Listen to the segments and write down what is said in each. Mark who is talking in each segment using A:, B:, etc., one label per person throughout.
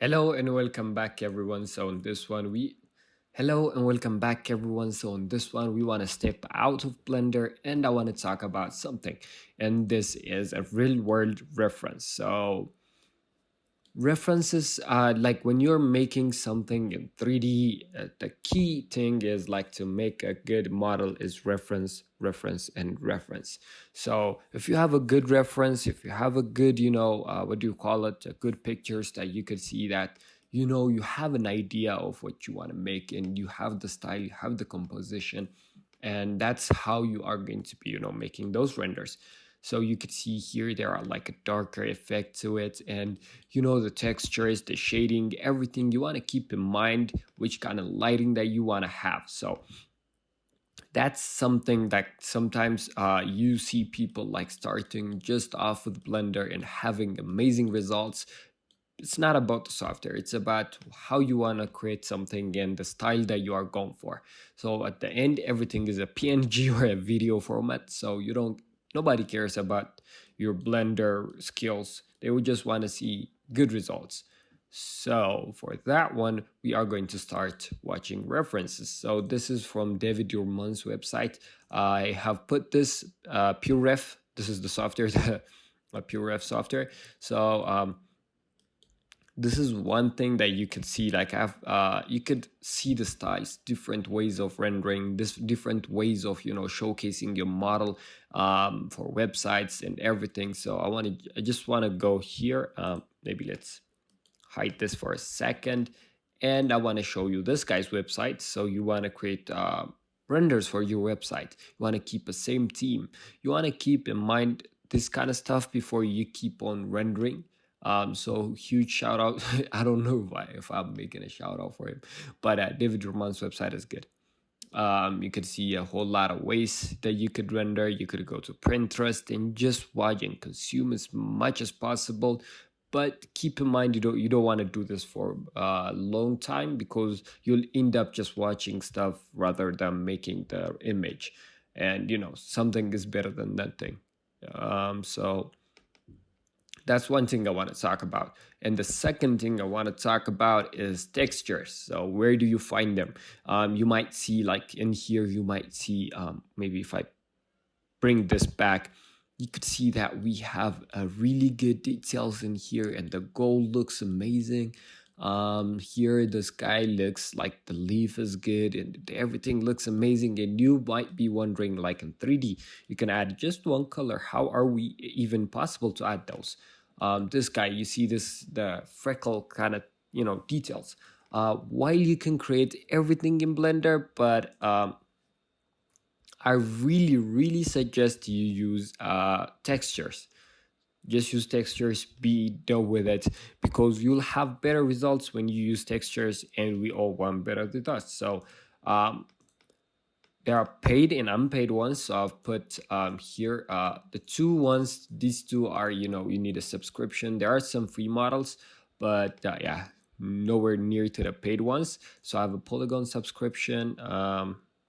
A: Hello and welcome back everyone. Hello and welcome back everyone. So on this one we want to step out of Blender and I want to talk about something. And this is a real world reference. So references like when you're making something in 3D, the key thing is like to make a good model is reference and reference. So if you have a good reference, if you have a good what do you call it, good pictures that you could see that you have an idea of what you want to make and you have the style, you have the composition, and that's how you are going to be making those renders. So you could see here there are like a darker effect to it, and the textures, the shading, everything you want to keep in mind which kind of lighting that you want to have. So that's something that sometimes you see people like starting just off with Blender and having amazing results. It's not about the software, it's about how you want to create something and the style that you are going for. So at the end everything is a PNG or a video format, so you don't nobody cares about your Blender skills. They would just want to see good results. So for that one, we are going to start watching references. So this is from David Yurman's website. I have put this PureRef. This is the software, the PureRef software. So this is one thing that you could see, like you could see the styles, different ways of rendering, this different ways of showcasing your model for websites and everything. So I just want to go here. Maybe let's hide this for a second, and I want to show you this guy's website. So you want to create renders for your website, you want to keep a same theme, you want to keep in mind this kind of stuff before you keep on rendering. So huge shout out. I don't know if I'm making a shout out for him, but David Roman's website is good. You could see a whole lot of ways that you could render. You could go to Pinterest and just watch and consume as much as possible. But keep in mind, you don't want to do this for a long time because you'll end up just watching stuff rather than making the image. And something is better than nothing. So that's one thing I want to talk about. And the second thing I want to talk about is textures. So where do you find them? You might see like in here, you might see maybe if I bring this back, you could see that we have a really good details in here and the gold looks amazing. Here the sky looks like the leaf is good and everything looks amazing, and you might be wondering, like in 3D you can add just one color, how are we even possible to add those? This guy, you see this, the freckle kind of details. While you can create everything in Blender, but I really suggest you use textures. Just use textures, be done with it, because you'll have better results when you use textures, and we all want better results. So there are paid and unpaid ones. So I've put here the two ones. These two are, you need a subscription. There are some free models, but yeah, nowhere near to the paid ones. So I have a Polygon subscription.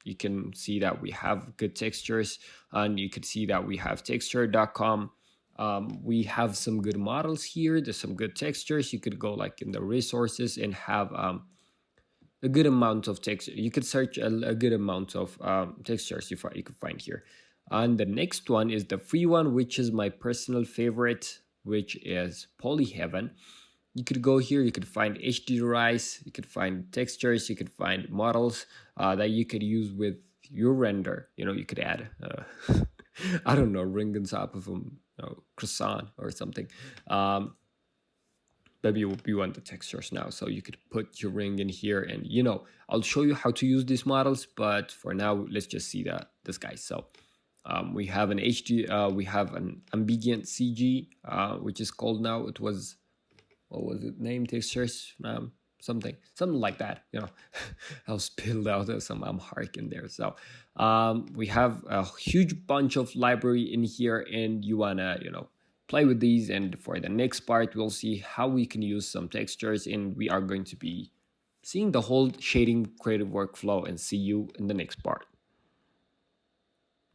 A: You can see that we have good textures, and you can see that we have texture.com. We have some good models here. There's some good textures. You could go like in the resources and have a good amount of texture. You could search a good amount of textures you could find here. And the next one is the free one, which is my personal favorite, which is Polyheaven. You could go here, you could find HD Rise, you could find textures, you could find models that you could use with your render. You could add, I don't know, ring on top of a croissant or something. Maybe we want the textures now, so you could put your ring in here, and I'll show you how to use these models, but for now let's just see this guy. So we have an HD, we have an ambient CG, which is called now. It was, what was it named? Textures, something like that. I'll spilled out some Amharic in there. So we have a huge bunch of library in here, and you wanna play with these. And for the next part, we'll see how we can use some textures, and we are going to be seeing the whole shading creative workflow, and see you in the next part.